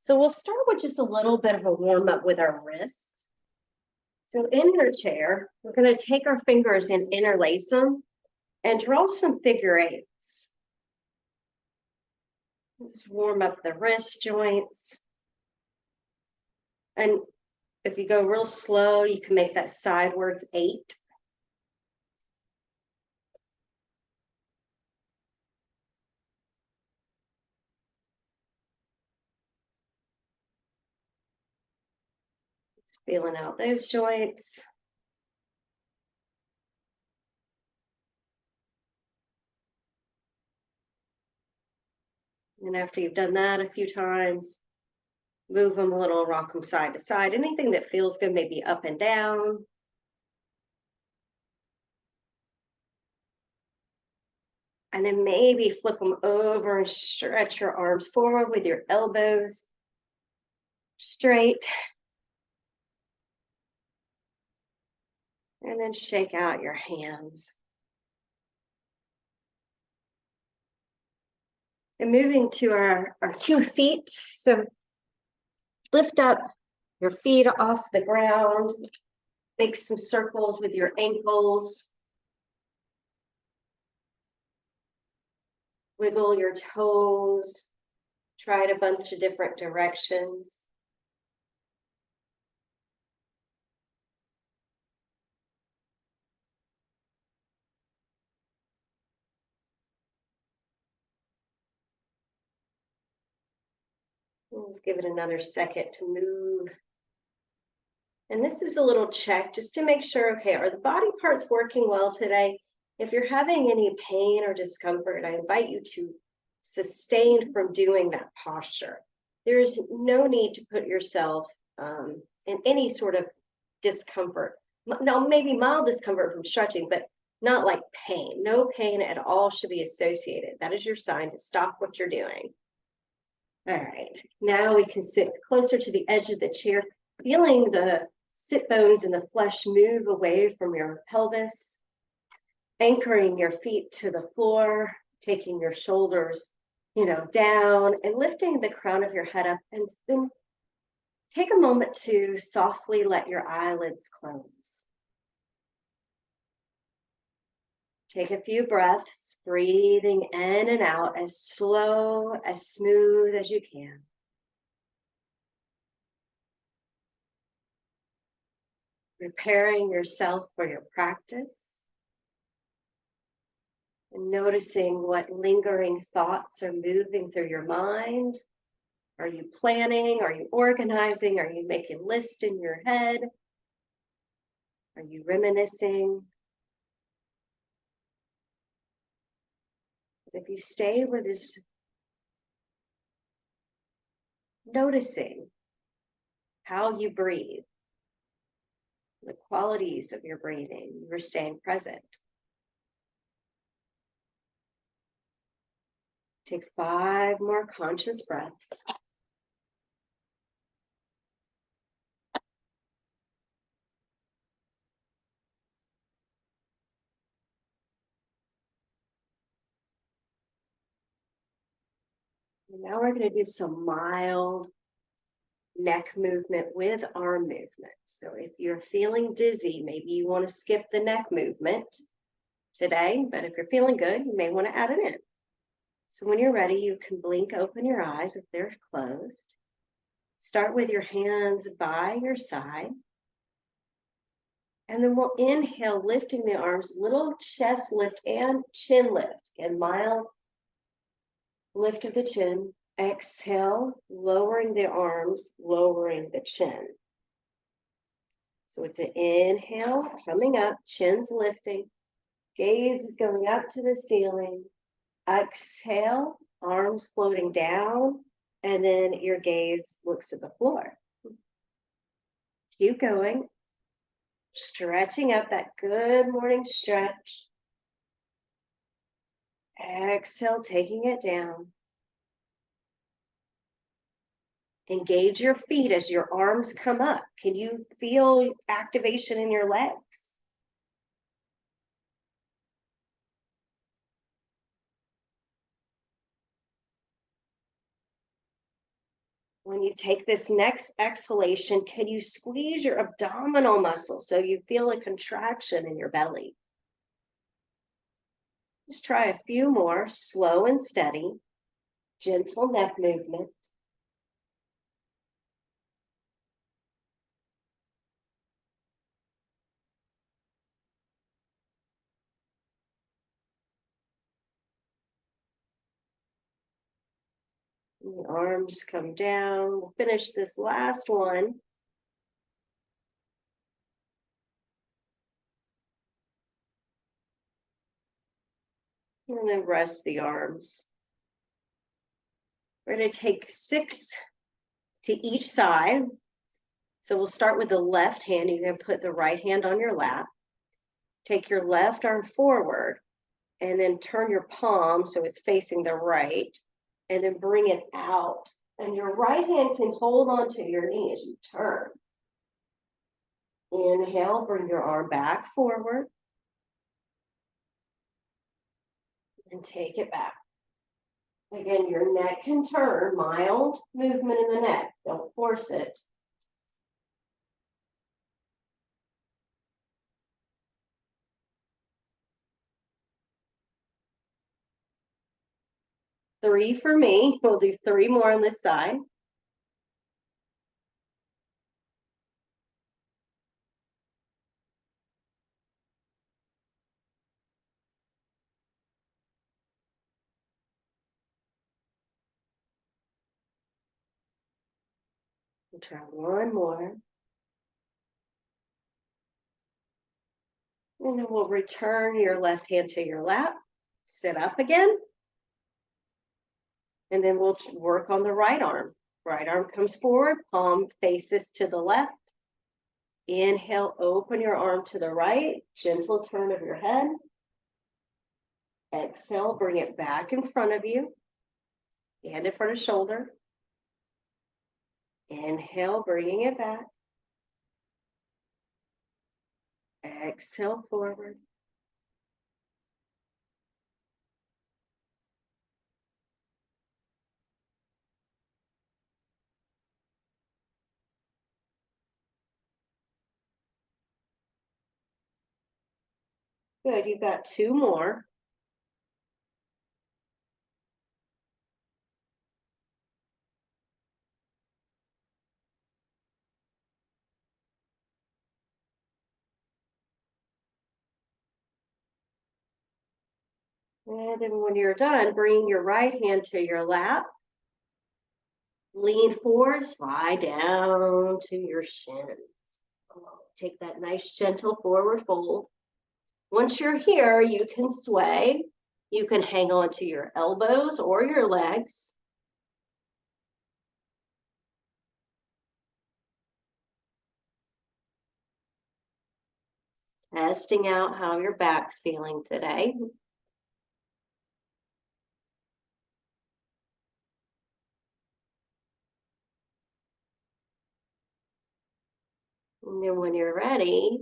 So we'll start with just a little bit of a warm up with our wrist. So in your chair, we're going to take our fingers and interlace them and draw some figure eights. Just warm up the wrist joints. And if you go real slow, you can make that sidewards 8. Just feeling out those joints. And after you've done that a few times, move them a little, rock them side to side. Anything that feels good, maybe up and down. And then maybe flip them over and stretch your arms forward with your elbows straight. And then shake out your hands. And moving to our 2 feet. So lift up your feet off the ground. Make some circles with your ankles. Wiggle your toes. Try it a bunch of different directions. Let's give it another second to move. And this is a little check just to make sure, okay, are the body parts working well today? If you're having any pain or discomfort, I invite you to sustain from doing that posture. There is no need to put yourself in any sort of discomfort. Now, maybe mild discomfort from stretching, but not like pain. No pain at all should be associated. That is your sign to stop what you're doing. All right, now we can sit closer to the edge of the chair, feeling the sit bones and the flesh move away from your pelvis, anchoring your feet to the floor, taking your shoulders, down and lifting the crown of your head up, and then take a moment to softly let your eyelids close. Take a few breaths, breathing in and out as slow, as smooth as you can. Preparing yourself for your practice. And noticing what lingering thoughts are moving through your mind. Are you planning? Are you organizing? Are you making lists in your head? Are you reminiscing? If you stay with this, noticing how you breathe, the qualities of your breathing, you're staying present. Take 5 more conscious breaths. And now we're going to do some mild neck movement with arm movement. So if you're feeling dizzy, maybe you want to skip the neck movement today, but if you're feeling good, you may want to add it in. So when you're ready, you can blink open your eyes if they're closed. Start with your hands by your side. And then we'll inhale, lifting the arms, little chest lift and chin lift. Again, mild lift of the chin. Exhale, lowering the arms, lowering the chin. So it's an inhale, coming up, chin's lifting. Gaze is going up to the ceiling. Exhale, arms floating down, and then your gaze looks at the floor. Keep going. Stretching up, that good morning stretch. Exhale, taking it down. Engage your feet as your arms come up. Can you feel activation in your legs? When you take this next exhalation, can you squeeze your abdominal muscle so you feel a contraction in your belly? Just try a few more, slow and steady, gentle neck movement. And the arms come down. We'll finish this last one. And then rest the arms. We're going to take 6 to each side. So we'll start with the left hand. You're going to put the right hand on your lap. Take your left arm forward and then turn your palm so it's facing the right, and then bring it out. And your right hand can hold onto your knee as you turn. Inhale, bring your arm back forward. And take it back. Again, your neck can turn, mild movement in the neck. Don't force it. Three for me. We'll do 3 more on this side. We'll try one more. And then we'll return your left hand to your lap. Sit up again. And then we'll work on the right arm. Right arm comes forward, palm faces to the left. Inhale, open your arm to the right, gentle turn of your head. Exhale, bring it back in front of you, hand in front of shoulder. Inhale, bringing it back. Exhale, forward. Good, you've got 2 more. And then when you're done, bring your right hand to your lap. Lean forward, slide down to your shins. Take that nice gentle forward fold. Once you're here, you can sway. You can hang on to your elbows or your legs. Testing out how your back's feeling today. And then when you're ready,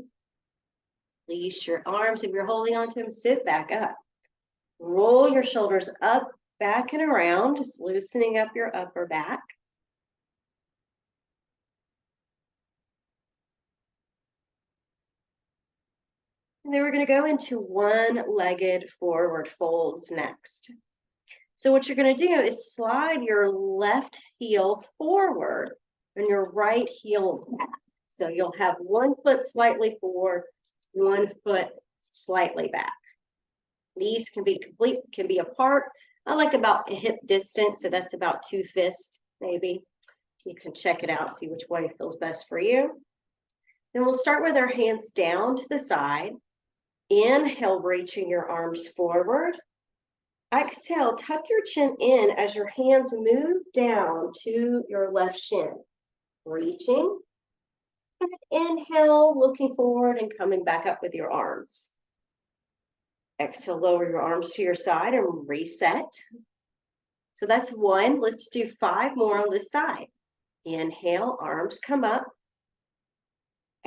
release your arms. If you're holding on to them, sit back up. Roll your shoulders up, back and around, just loosening up your upper back. And then we're going to go into one-legged forward folds next. So what you're going to do is slide your left heel forward and your right heel back. So you'll have one foot slightly forward, one foot slightly back. Knees can be apart. I like about a hip distance, so that's about 2 fists maybe. You can check it out, see which way feels best for you. Then we'll start with our hands down to the side. Inhale, reaching your arms forward. Exhale, tuck your chin in as your hands move down to your left shin. Reaching. And inhale, looking forward and coming back up with your arms. Exhale, lower your arms to your side and reset. So that's 1. Let's do 5 more on this side. Inhale, arms come up.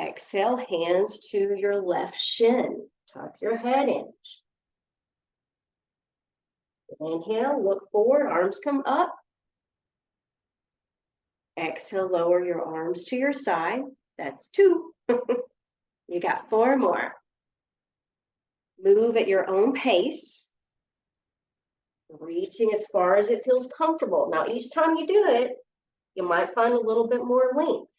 Exhale, hands to your left shin. Tuck your head in. Inhale, look forward, arms come up. Exhale, lower your arms to your side. That's 2. You got 4 more. Move at your own pace, reaching as far as it feels comfortable. Now, each time you do it, you might find a little bit more length.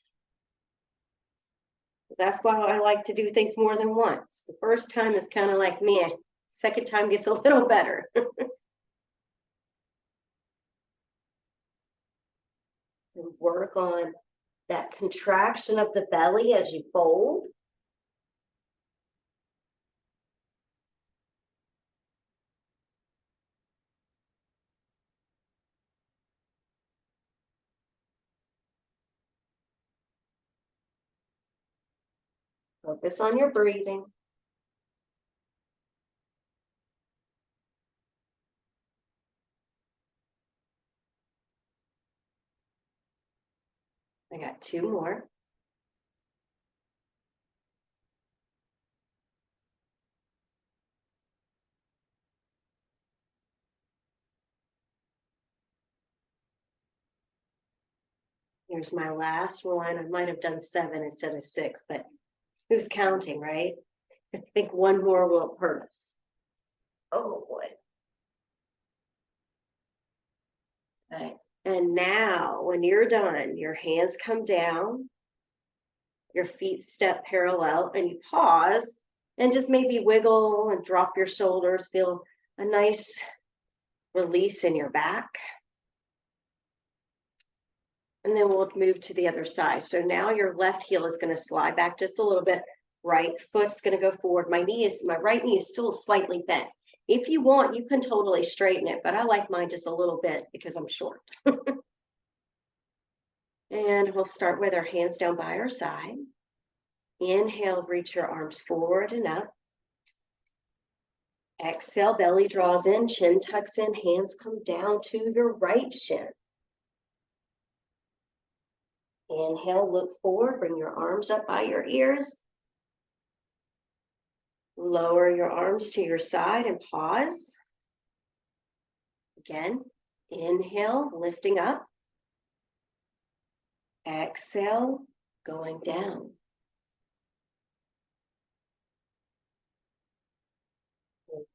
That's why I like to do things more than once. The first time is kind of like meh. Second time gets a little better. And work on that contraction of the belly as you fold. Focus on your breathing. I got 2 more. Here's my last one. I might have done 7 instead of 6, but who's counting, right? I think one more won't hurt us. Oh boy. Okay. And now when you're done, your hands come down, your feet step parallel, and you pause and just maybe wiggle and drop your shoulders. Feel a nice release in your back. And then we'll move to the other side. So now your left heel is going to slide back just a little bit. Right foot's going to go forward. My right knee is still slightly bent. If you want, you can totally straighten it, but I like mine just a little bit because I'm short. And we'll start with our hands down by our side. Inhale, reach your arms forward and up. Exhale, belly draws in, chin tucks in, hands come down to your right shin. Inhale, look forward, bring your arms up by your ears. Lower your arms to your side and pause. Again, inhale, lifting up. Exhale, going down.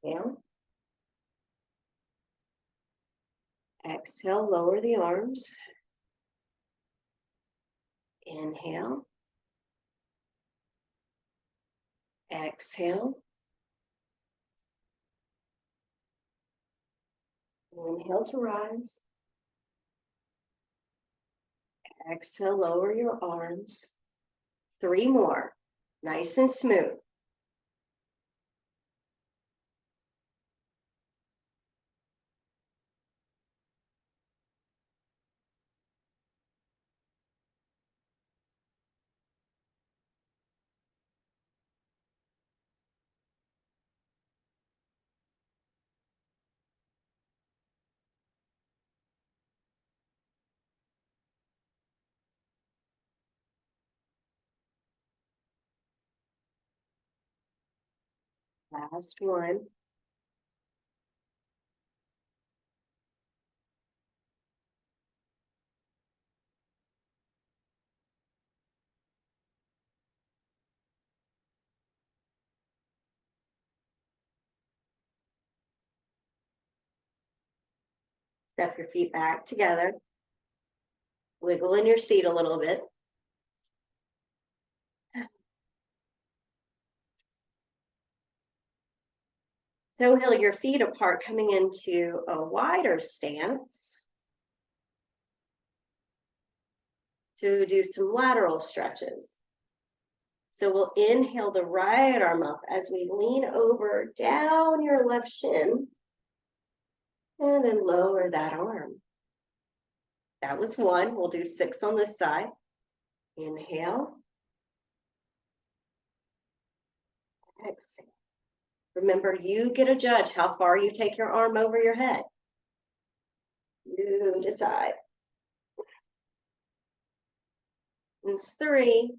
Inhale. Exhale, lower the arms. Inhale. Exhale. Inhale to rise. Exhale, lower your arms. 3 more. Nice and smooth. Last one. Step your feet back together. Wiggle in your seat a little bit. So heel your feet apart, coming into a wider stance to do some lateral stretches. So we'll inhale the right arm up as we lean over down your left shin and then lower that arm. That was 1. We'll do 6 on this side. Inhale. Exhale. Remember, you get to judge how far you take your arm over your head. You decide. It's 3.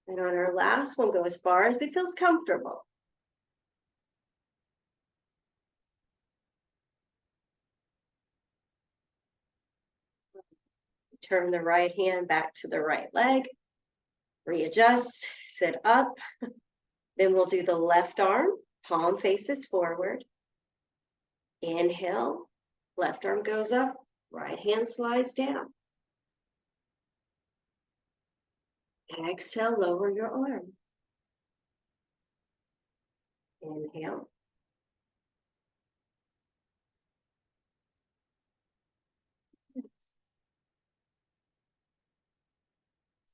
And on our last one, go as far as it feels comfortable. Turn the right hand back to the right leg. Readjust, sit up. Then we'll do the left arm, palm faces forward. Inhale, left arm goes up, right hand slides down. Exhale, lower your arm. Inhale.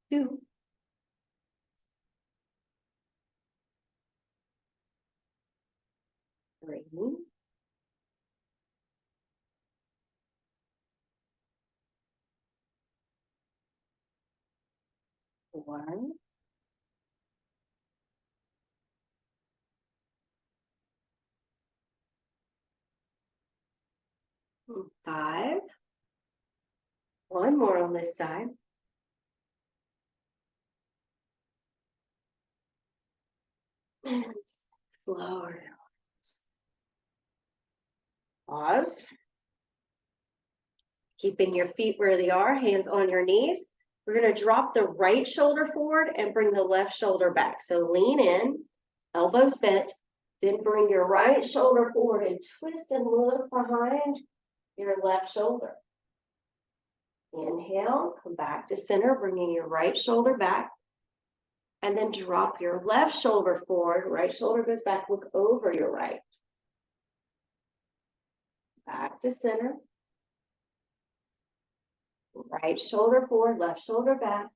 Two. 3. 4. 5. One more on this side. And lower. Pause. Keeping your feet where they are, hands on your knees. We're going to drop the right shoulder forward and bring the left shoulder back. So lean in, elbows bent, then bring your right shoulder forward and twist and look behind your left shoulder. Inhale, come back to center, bringing your right shoulder back. And then drop your left shoulder forward. Right shoulder goes back, look over your right. Back to center. Right shoulder forward, left shoulder back.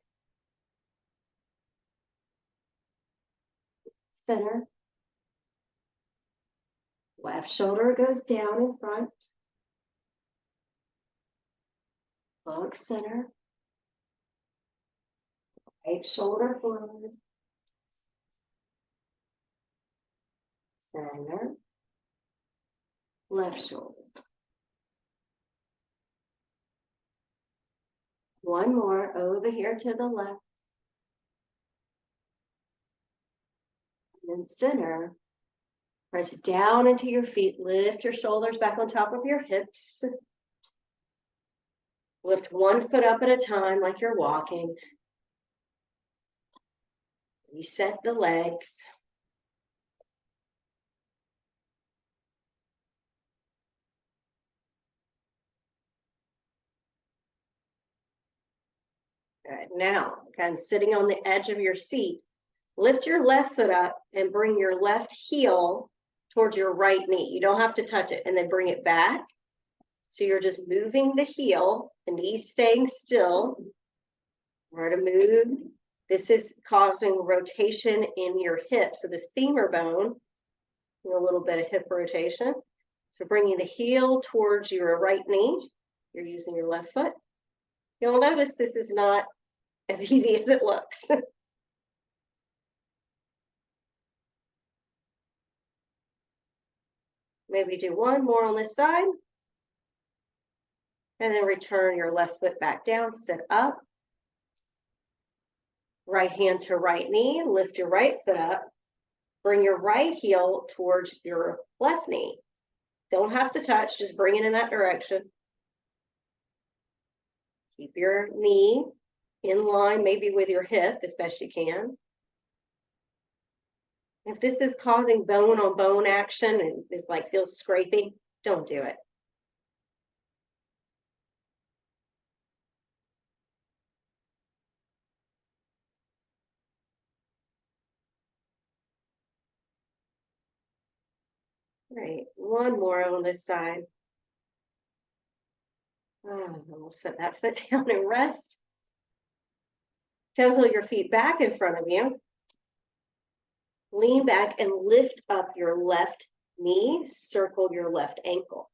Center. Left shoulder goes down in front. Look center. Right shoulder forward. Center. Left shoulder. One more over here to the left. And then center. Press down into your feet. Lift your shoulders back on top of your hips. Lift one foot up at a time like you're walking. Reset the legs. All right, now, kind of sitting on the edge of your seat, lift your left foot up and bring your left heel towards your right knee. You don't have to touch it, and then bring it back. So you're just moving the heel, the knee staying still. We're to move. This is causing rotation in your hip. So this femur bone, and a little bit of hip rotation. So bringing the heel towards your right knee. You're using your left foot. You'll notice this is not as easy as it looks. Maybe do one more on this side. And then return your left foot back down, sit up. Right hand to right knee, lift your right foot up. Bring your right heel towards your left knee. Don't have to touch, just bring it in that direction. Keep your knee in line, maybe with your hip as best you can. If this is causing bone on bone action and is like feels scraping, don't do it. Right, one more on this side. We'll set that foot down and rest. Toe your feet back in front of you. Lean back and lift up your left knee, circle your left ankle.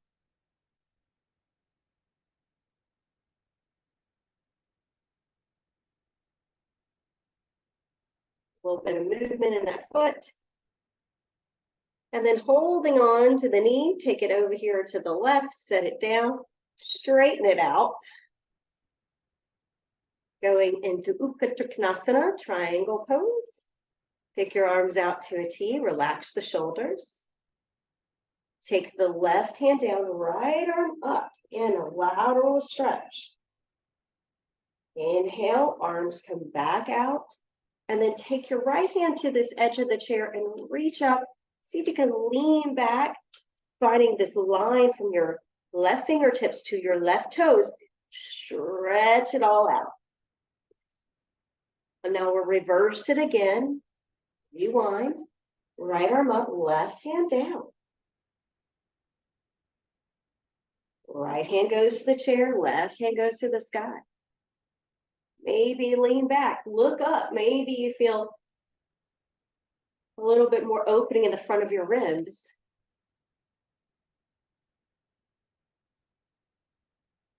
A little bit of movement in that foot. And then holding on to the knee, take it over here to the left, set it down, straighten it out. Going into Utkatasana, triangle pose. Take your arms out to a T, relax the shoulders. Take the left hand down, right arm up in a lateral stretch. Inhale, arms come back out. And then take your right hand to this edge of the chair and reach up. See if you can lean back, finding this line from your left fingertips to your left toes. Stretch it all out. And now we'll reverse it again. Rewind. Right arm up, left hand down. Right hand goes to the chair, left hand goes to the sky. Maybe lean back, look up. Maybe you feel a little bit more opening in the front of your ribs.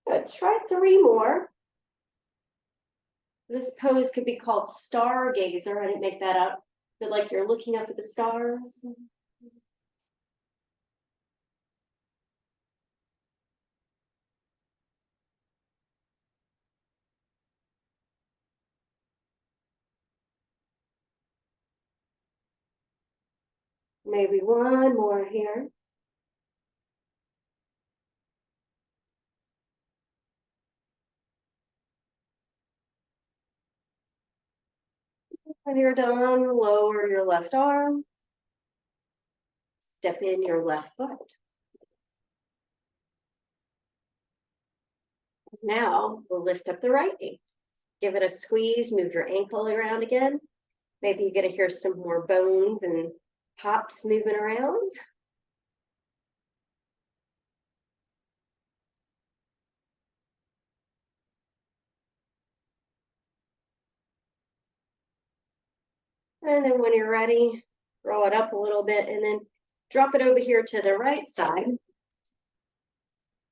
Good. Try 3 more. This pose could be called stargazer. I didn't make that up. But like you're looking up at the stars. Maybe 1 more here. When you're done, lower your left arm. Step in your left foot. Now we'll lift up the right knee. Give it a squeeze, move your ankle around again. Maybe you get to hear some more bones and pops moving around. And then when you're ready, roll it up a little bit and then drop it over here to the right side.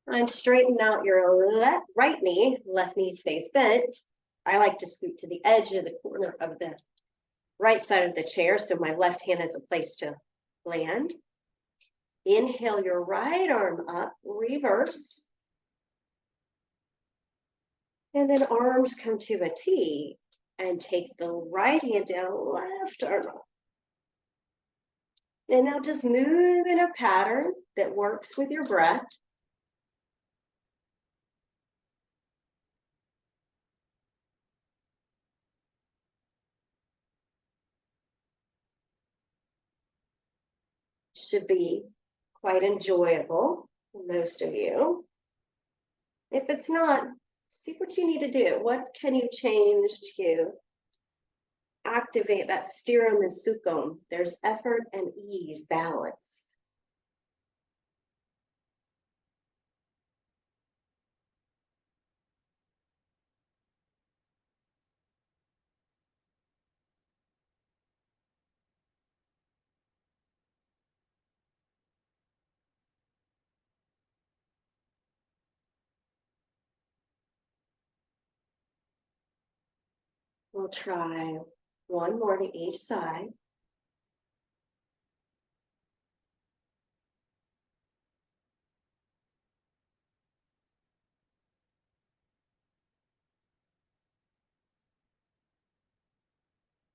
And straighten out your right knee, left knee stays bent. I like to scoot to the edge of the corner of the right side of the chair so my left hand has a place to land. Inhale your right arm up, reverse. And then arms come to a T and take the right hand down, left arm up. And now just move in a pattern that works with your breath. Should be quite enjoyable for most of you. If it's not, see what you need to do. What can you change to activate that stirum and sukham? There's effort and ease balanced. We'll try 1 more to each side.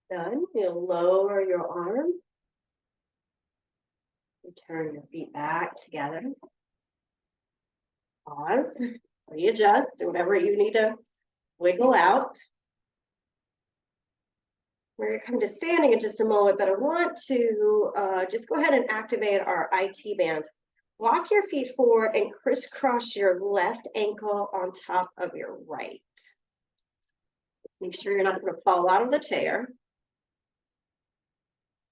Done. You'll lower your arm. You turn your feet back together. Pause. Readjust. Do whatever you need to wiggle out. We're going to come to standing in just a moment, but I want to just go ahead and activate our IT bands. Walk your feet forward and crisscross your left ankle on top of your right. Make sure you're not going to fall out of the chair.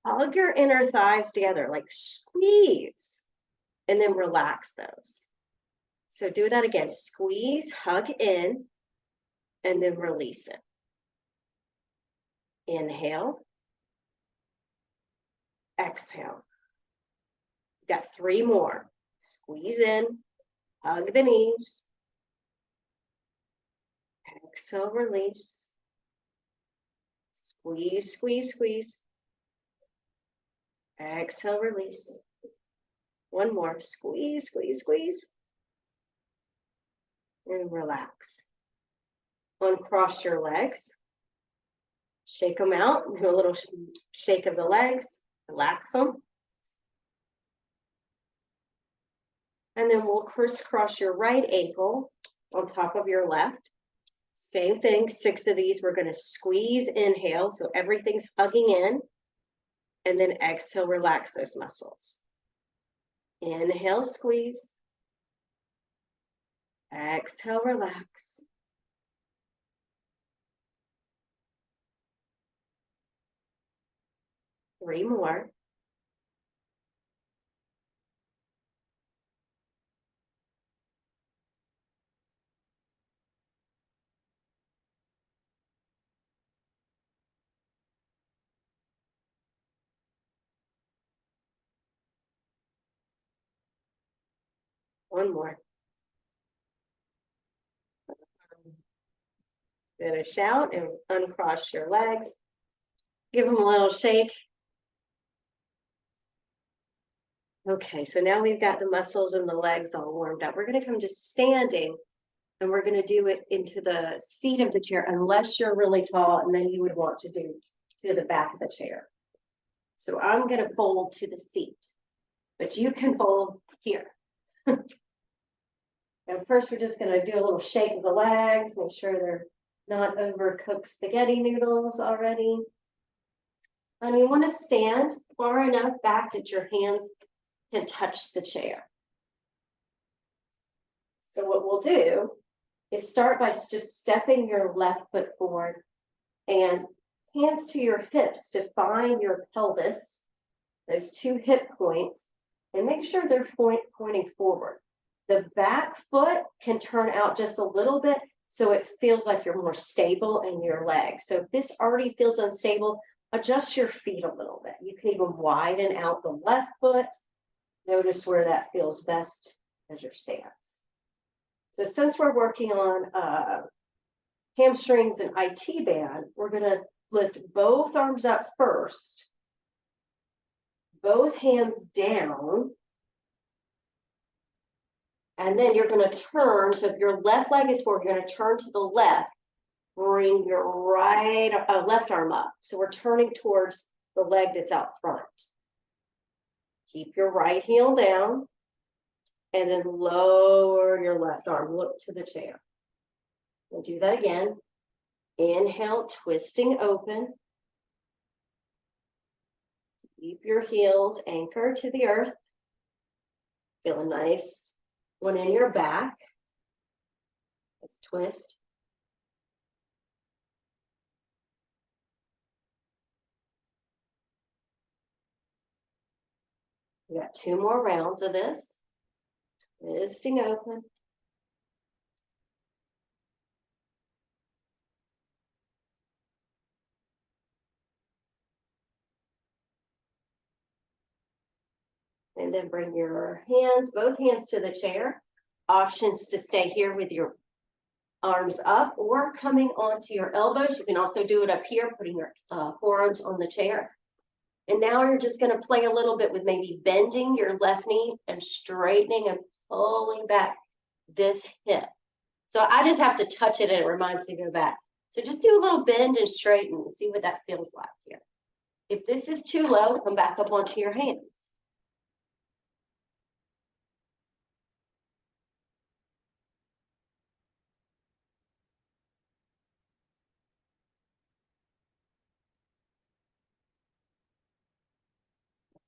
Hug your inner thighs together, like squeeze, and then relax those. So do that again. Squeeze, hug in, and then release it. Inhale. Exhale. You've got 3 more. Squeeze in, hug the knees. Exhale, release. Squeeze, squeeze, squeeze. Exhale, release. 1 more. Squeeze, squeeze, squeeze. And relax. Uncross your legs. Shake them out. Do a little shake of the legs. Relax them. And then we'll crisscross your right ankle on top of your left. Same thing, 6 of these. We're going to squeeze, inhale, so everything's hugging in. And then exhale, relax those muscles. Inhale, squeeze. Exhale, relax. Three more. One more. Finish out and uncross your legs. Give them a little shake. Okay, so now we've got the muscles and the legs all warmed up. We're going to come to standing, and we're going to do it into the seat of the chair, unless you're really tall, and then you would want to do to the back of the chair. So I'm going to fold to the seat, but you can fold here. And first, we're just going to do a little shake of the legs, make sure they're not overcooked spaghetti noodles already. And you want to stand far enough back that your hands can touch the chair. So what we'll do is start by just stepping your left foot forward and hands to your hips to find your pelvis, those 2 hip points, and make sure they're pointing forward. The back foot can turn out just a little bit so it feels like you're more stable in your legs. So if this already feels unstable, adjust your feet a little bit. You can even widen out the left foot. Notice where that feels best as your stance. So since we're working on hamstrings and IT band, we're going to lift both arms up first, both hands down, and then you're going to turn. So if your left leg is forward, you're going to turn to the left, bring your left arm up. So we're turning towards the leg that's out front. Keep your right heel down, and then lower your left arm. Look to the chair. We'll do that again. Inhale, twisting open. Keep your heels anchored to the earth. Feel a nice one in your back. Let's twist. We got 2 more rounds of this. Twisting open. And then bring your hands, both hands to the chair. Options to stay here with your arms up or coming onto your elbows. You can also do it up here, putting your forearms on the chair. And now you're just going to play a little bit with maybe bending your left knee and straightening and pulling back this hip. So I just have to touch it and it reminds me to go back. So just do a little bend and straighten and see what that feels like here. If this is too low, come back up onto your hands.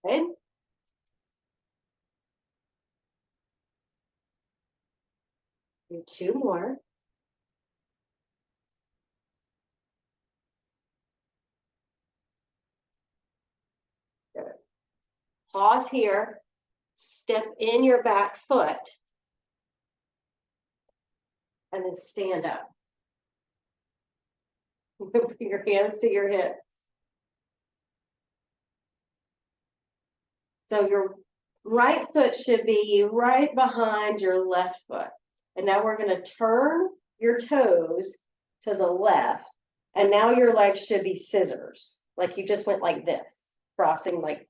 Okay. Do 2 more. Good. Pause here. Step in your back foot. And then stand up. Bring your hands to your hips. So your right foot should be right behind your left foot. And now we're going to turn your toes to the left. And now your legs should be scissors. Like you just went like this, crossing like.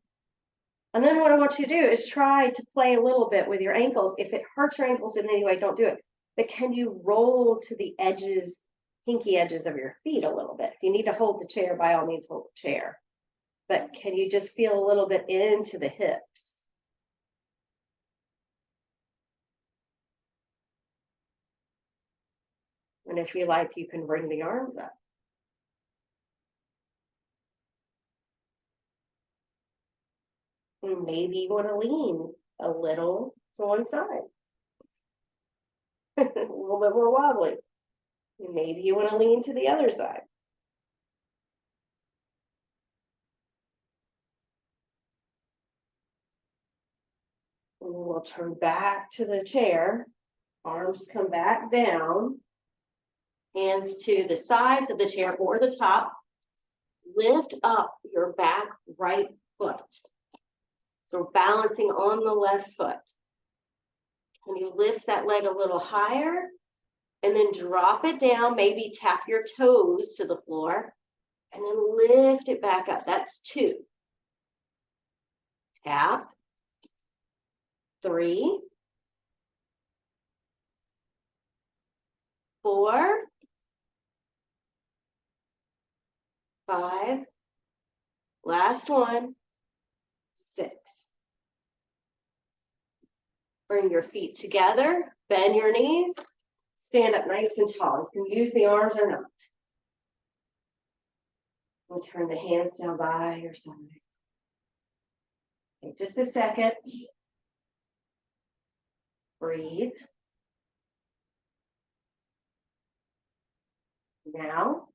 And then what I want you to do is try to play a little bit with your ankles. If it hurts your ankles in any way, don't do it. But can you roll to the edges pinky edges of your feet a little bit. If you need to hold the chair, by all means, hold the chair. But can you just feel a little bit into the hips? And if you like, you can bring the arms up. And maybe you want to lean a little to one side. A little bit more wobbly. And maybe you want to lean to the other side. And then we'll turn back to the chair. Arms come back down. Hands to the sides of the chair or the top. Lift up your back right foot. So we're balancing on the left foot. Can you lift that leg a little higher? And then drop it down, maybe tap your toes to the floor. And then lift it back up. That's 2. Tap. 3. 4. 5. Last one. 6. Bring your feet together, bend your knees, stand up nice and tall. You can use the arms or not. We'll turn the hands down by your side. Take just a second. Breathe. Now,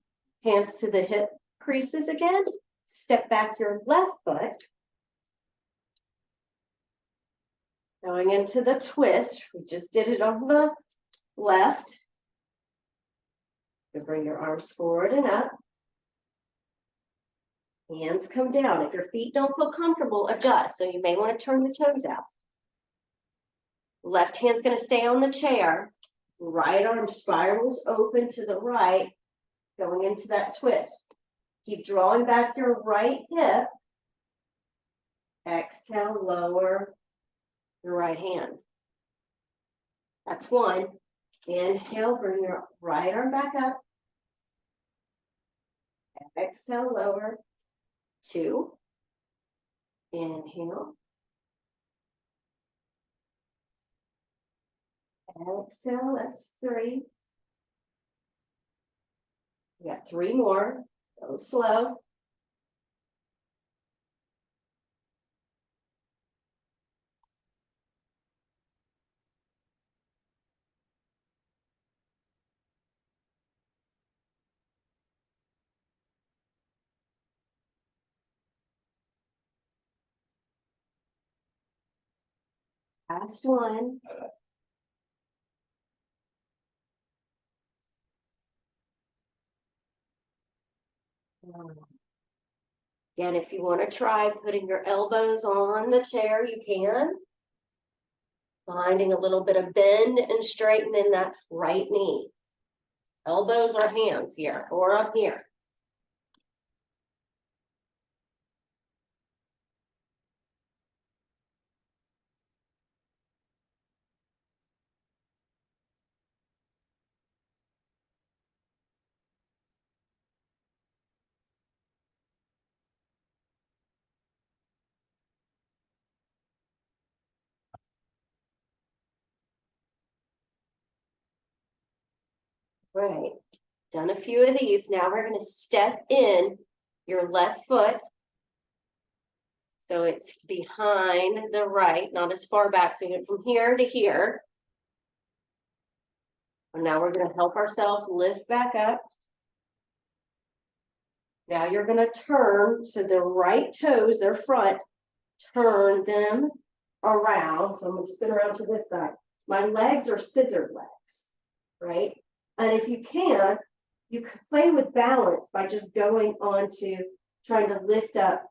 hands to the hip creases again. Step back your left foot. Going into the twist. We just did it on the left. You bring your arms forward and up. Hands come down. If your feet don't feel comfortable, adjust. So you may want to turn the toes out. Left hand's going to stay on the chair. Right arm spirals open to the right, going into that twist. Keep drawing back your right hip. Exhale, lower your right hand. That's 1. Inhale, bring your right arm back up. Exhale, lower. 2. Inhale. Exhale, that's 3. We got 3 more. Go slow. Last one. Again, if you want to try putting your elbows on the chair, you can. Finding a little bit of bend and straighten in that right knee. Elbows or hands here or up here. Right, done a few of these. Now we're going to step in your left foot. So it's behind the right, not as far back. So you went from here to here. And now we're going to help ourselves lift back up. Now you're going to turn, so the right toes, their front, turn them around. So I'm going to spin around to this side. My legs are scissored legs, right? And if you can play with balance by just going on to trying to lift up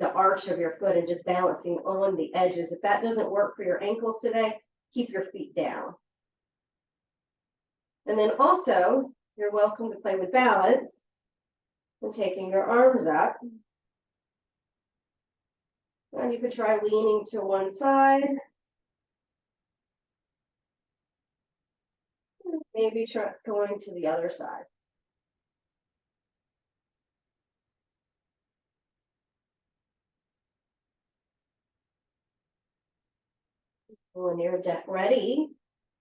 the arch of your foot and just balancing on the edges. If that doesn't work for your ankles today, keep your feet down. And then also, you're welcome to play with balance and taking your arms up. And you could try leaning to one side. Maybe try going to the other side. When you're ready,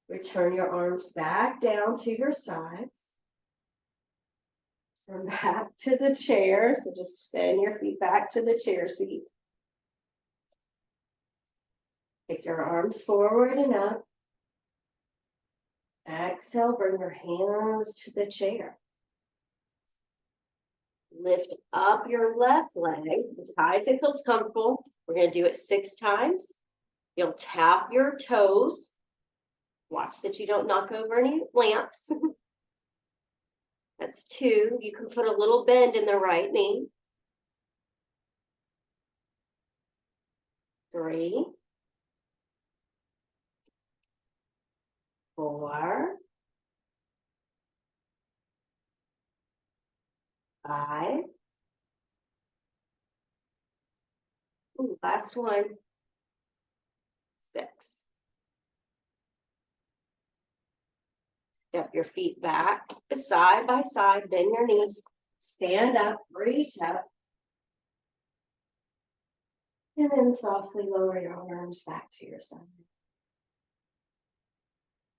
return your arms back down to your sides. Turn back to the chair. So just spin your feet back to the chair seat. Take your arms forward and up. Exhale, bring your hands to the chair. Lift up your left leg as high as it feels comfortable. We're going to do it 6 times. You'll tap your toes. Watch that you don't knock over any lamps. That's 2. You can put a little bend in the right knee. 3, 4, 5. Ooh, last one. 6. Step your feet back side by side, bend your knees, stand up, reach up, and then softly lower your arms back to your side.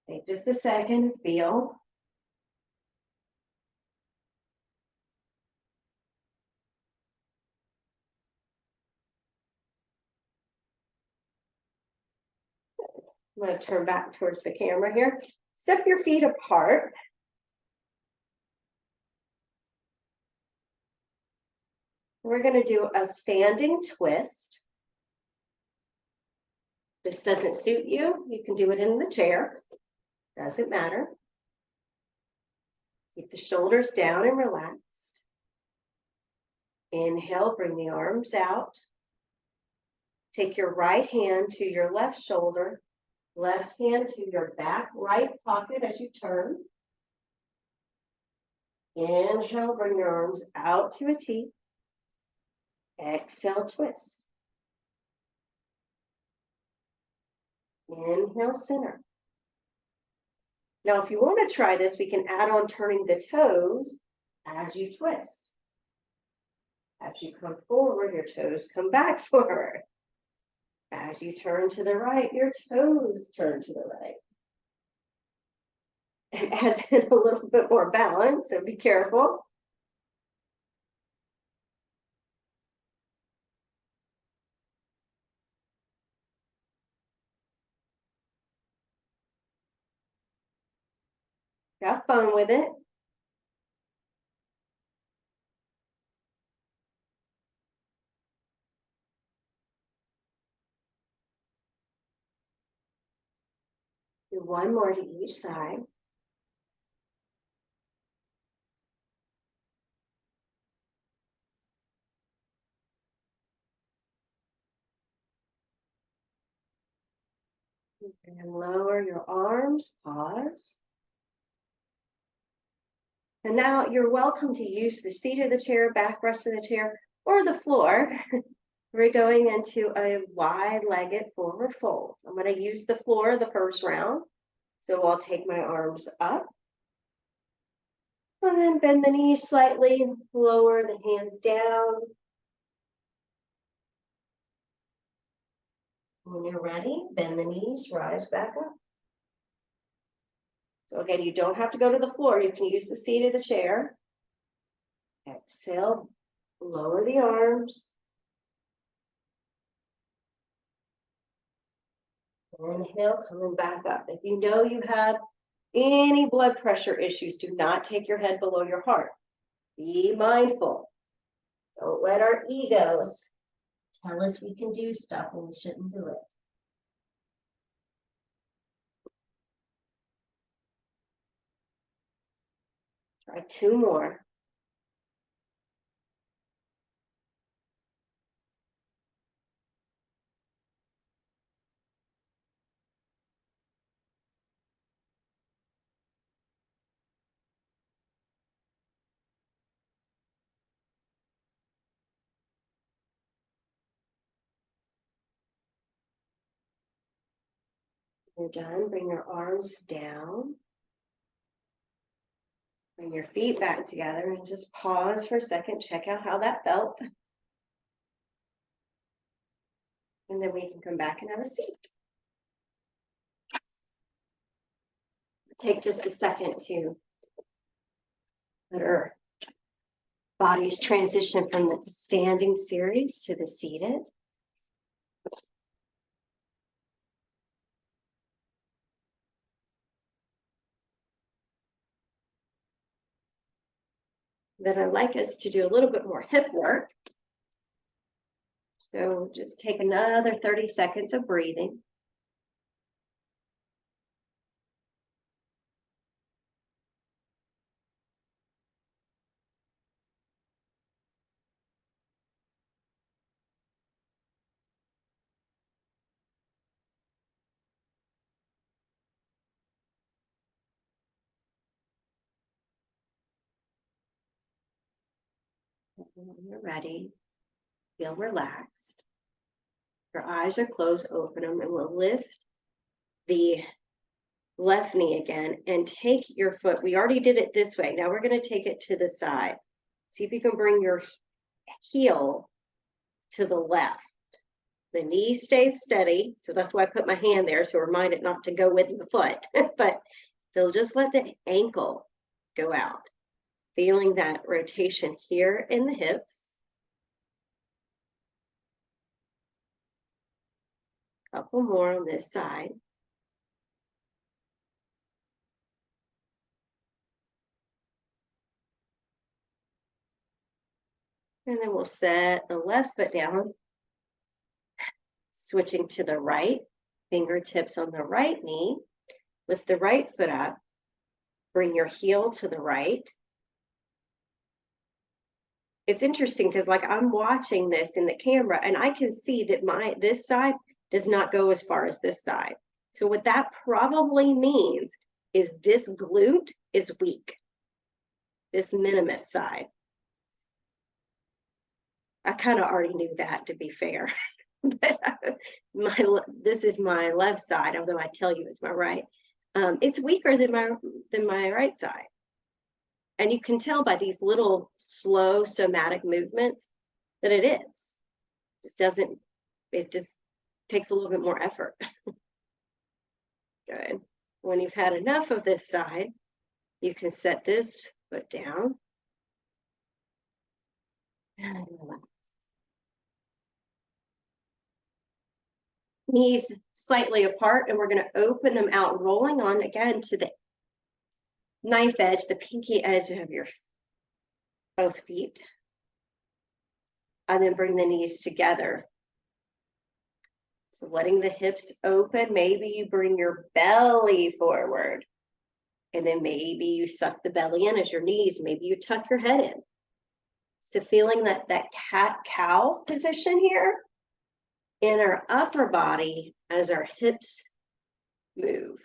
Take just a second, feel. I'm going to turn back towards the camera here. Step your feet apart. We're going to do a standing twist. If this doesn't suit you, you can do it in the chair. Doesn't matter. Keep the shoulders down and relaxed. Inhale, bring the arms out. Take your right hand to your left shoulder, left hand to your back right pocket as you turn. Inhale, bring your arms out to a T. Exhale, twist. Inhale, center. Now, if you want to try this, we can add on turning the toes as you twist. As you come forward, your toes come back forward. As you turn to the right, your toes turn to the right. It adds in a little bit more balance, so be careful. Have fun with it. Do one more to each side. And lower your arms, pause. And now you're welcome to use the seat of the chair, backrest of the chair, or the floor. We're going into a wide-legged forward fold. I'm going to use the floor the first round. So I'll take my arms up. And then bend the knees slightly, lower the hands down. When you're ready, bend the knees, rise back up. So again, you don't have to go to the floor. You can use the seat of the chair. Exhale, lower the arms. Inhale, coming back up. If you know you have any blood pressure issues, do not take your head below your heart. Be mindful. Don't let our egos tell us we can do stuff when we shouldn't do it. Try 2 more. You're done. Bring your arms down. Bring your feet back together and just pause for a second. Check out how that felt. And then we can come back and have a seat. take just a second to let our bodies transition from the standing series to the seated. Then I'd like us to do a little bit more hip work. So just take another 30 seconds of breathing. When you're ready, feel relaxed. Your eyes are closed, open them, and we'll lift the left knee again and take your foot. We already did it this way. Now we're going to take it to the side. See if you can bring your heel to the left. The knee stays steady. So that's why I put my hand there. So remind it not to go with the foot, but they'll just let the ankle go out. Feeling that rotation here in the hips. Couple more on this side. And then we'll set the left foot down, switching to the right, fingertips on the right knee. Lift the right foot up, bring your heel to the right. It's interesting because like I'm watching this in the camera and I can see that this side does not go as far as this side. So what that probably means is this glute is weak, this minimus side. I kind of already knew that, to be fair. But this is my left side, although I tell you it's my right. It's weaker than my right side. And you can tell by these little slow somatic movements that it is. It just takes a little bit more effort. Good. When you've had enough of this side, you can set this foot down. And relax. Knees slightly apart, and we're going to open them out, rolling on again to the knife edge, the pinky edge of your both feet. And then bring the knees together. So letting the hips open, maybe you bring your belly forward. And then maybe you suck the belly in as your knees, maybe you tuck your head in. So feeling that cat-cow position here in our upper body as our hips move.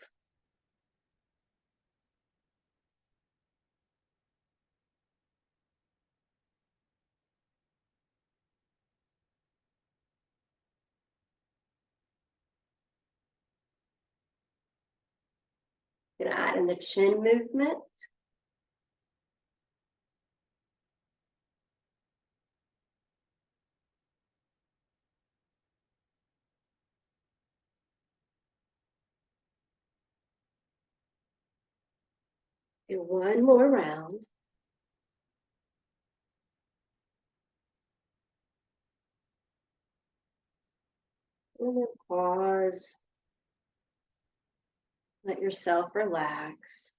Gonna add in the chin movement. Do one more round. And then pause. Let yourself relax.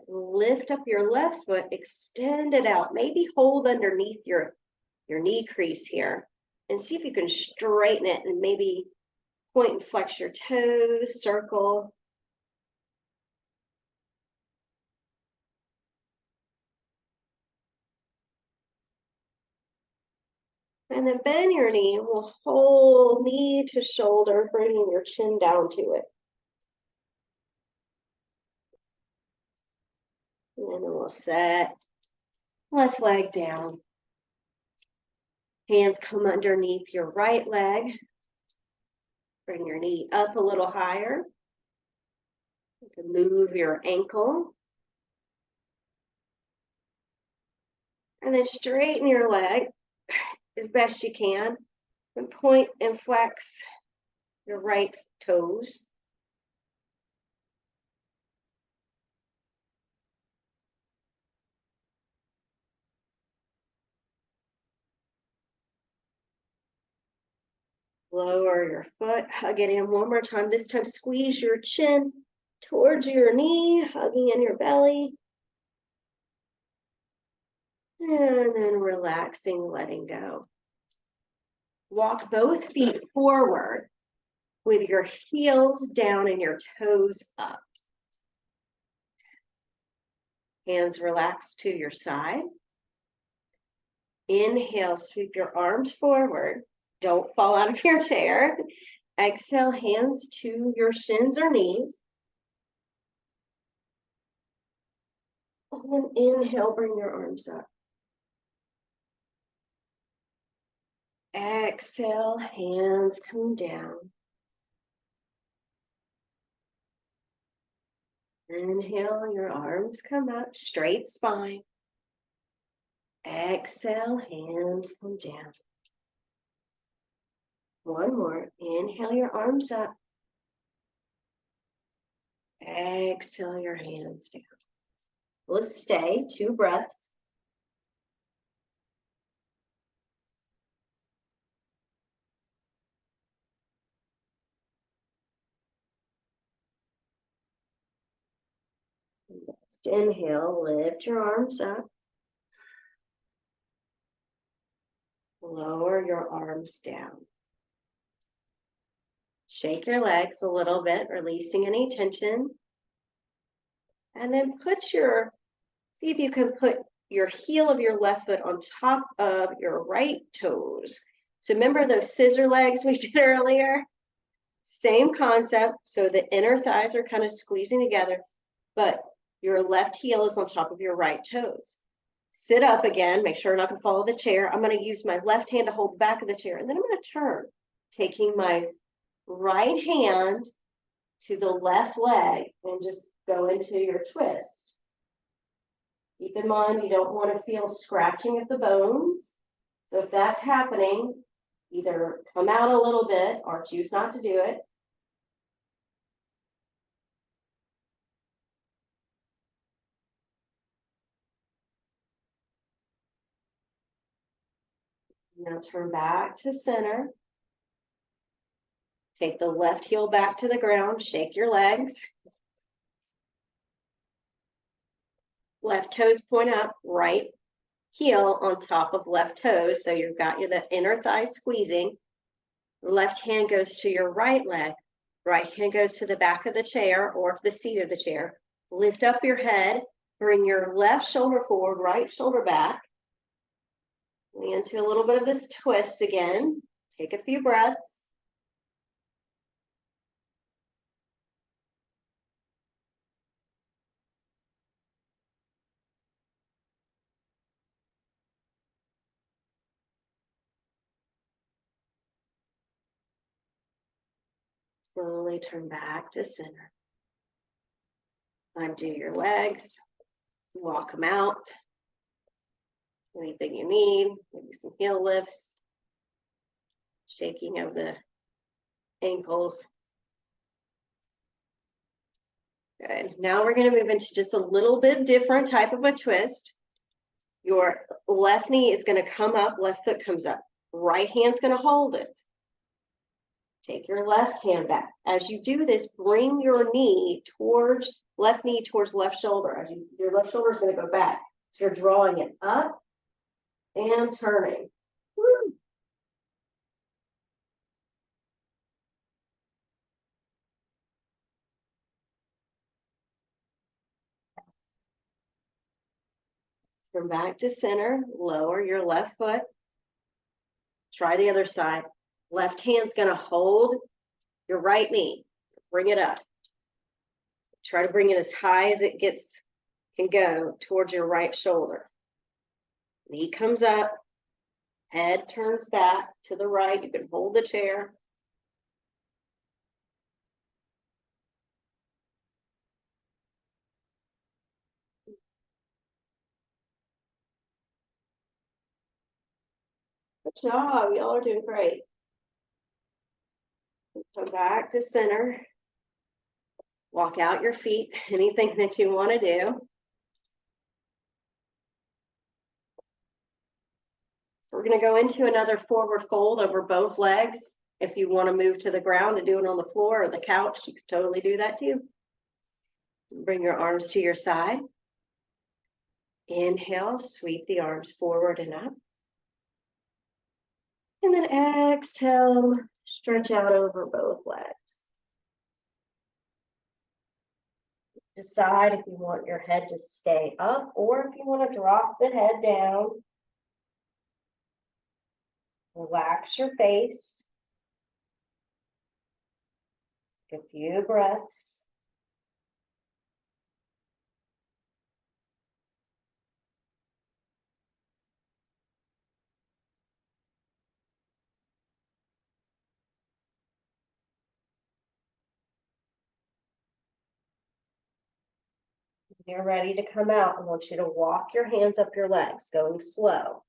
Lift up your left foot, extend it out. Maybe hold underneath your knee crease here and see if you can straighten it and maybe point and flex your toes, circle. And then bend your knee. We'll hold knee to shoulder, bringing your chin down to it. And then we'll set left leg down. Hands come underneath your right leg. Bring your knee up a little higher. You can move your ankle. And then straighten your leg. as best you can, and point and flex your right toes. Lower your foot, hug it in one more time. This time, squeeze your chin towards your knee, hugging in your belly. And then relaxing, letting go. Walk both feet forward with your heels down and your toes up. Hands relaxed to your side. Inhale, sweep your arms forward. Don't fall out of your chair. Exhale, hands to your shins or knees. And then inhale, bring your arms up. Exhale, hands come down. Inhale, your arms come up, straight spine. Exhale, hands come down. One more. Inhale your arms up. Exhale your hands down. Let's stay 2 breaths. Next inhale, lift your arms up. Lower your arms down. Shake your legs a little bit, releasing any tension. And then see if you can put your heel of your left foot on top of your right toes. So remember those scissor legs we did earlier? Same concept. So the inner thighs are kind of squeezing together, but your left heel is on top of your right toes. Sit up again. Make sure you're not going to follow the chair. I'm going to use my left hand to hold the back of the chair, and then I'm going to turn, taking my right hand to the left leg and just go into your twist. Keep in mind, you don't want to feel scratching of the bones. So if that's happening, either come out a little bit or choose not to do it. Now turn back to center. Take the left heel back to the ground, shake your legs. Left toes point up, right heel on top of left toes. So you've got the inner thigh squeezing. Left hand goes to your right leg. Right hand goes to the back of the chair or to the seat of the chair. Lift up your head, bring your left shoulder forward, right shoulder back. Into a little bit of this twist again. Take a few breaths. Slowly turn back to center. Undo your legs. Walk them out. Anything you need, maybe some heel lifts. Shaking of the ankles. Good. Now we're going to move into just a little bit different type of a twist. Your left knee is going to come up, left foot comes up. Right hand's going to hold it. Take your left hand back. As you do this, bring your knee towards left shoulder. Your left shoulder is going to go back. So you're drawing it up and turning. Woo. Come back to center, lower your left foot. Try the other side. Left hand's going to hold your right knee. Bring it up. Try to bring it as high as it can go towards your right shoulder. Knee comes up, head turns back to the right. You can hold the chair. Good job. Y'all are doing great. Come back to center. Walk out your feet, anything that you want to do. So we're going to go into another forward fold over both legs. If you want to move to the ground and do it on the floor or the couch, you can totally do that too. Bring your arms to your side. Inhale, sweep the arms forward and up. And then exhale, stretch out over both legs. Decide if you want your head to stay up or if you want to drop the head down. Relax your face. Take a few breaths. When you're ready to come out, I want you to walk your hands up your legs, going slow.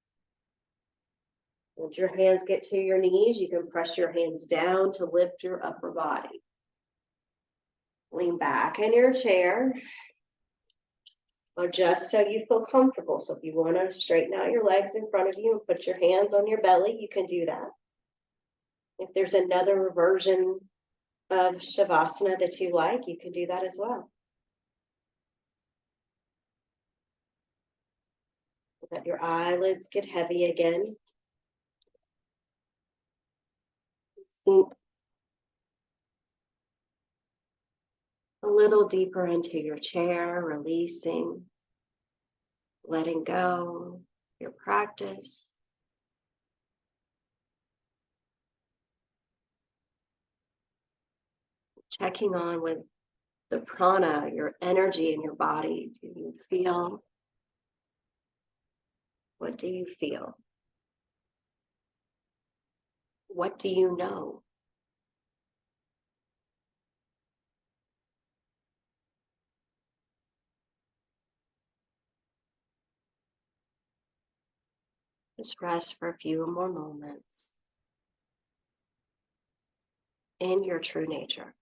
Once your hands get to your knees, you can press your hands down to lift your upper body. Lean back in your chair. Adjust so you feel comfortable. So if you want to straighten out your legs in front of you and put your hands on your belly, you can do that. If there's another version of Shavasana that you like, you can do that as well. Let your eyelids get heavy again. Sink a little deeper into your chair, releasing, letting go, your practice. Checking on with the prana, your energy in your body. Do you feel? What do you feel? What do you know? Just rest for a few more moments in your true nature.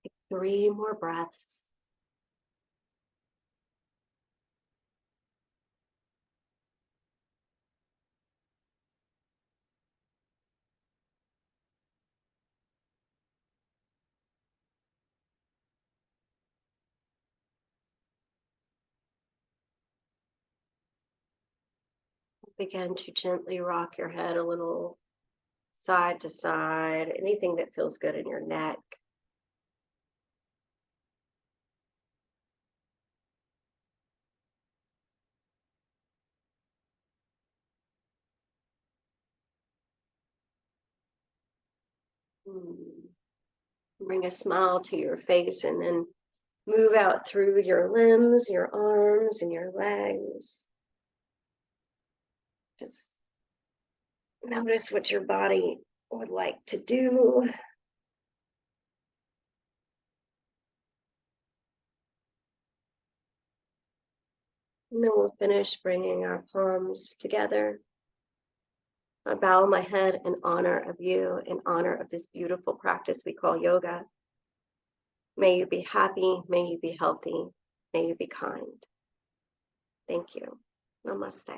Take 3 more breaths. Begin to gently rock your head a little side to side, anything that feels good in your neck. Bring a smile to your face and then move out through your limbs, your arms, and your legs. Just notice what your body would like to do. And then we'll finish bringing our palms together. I bow my head in honor of you, in honor of this beautiful practice we call yoga. May you be happy, may you be healthy, may you be kind. Thank you. Namaste.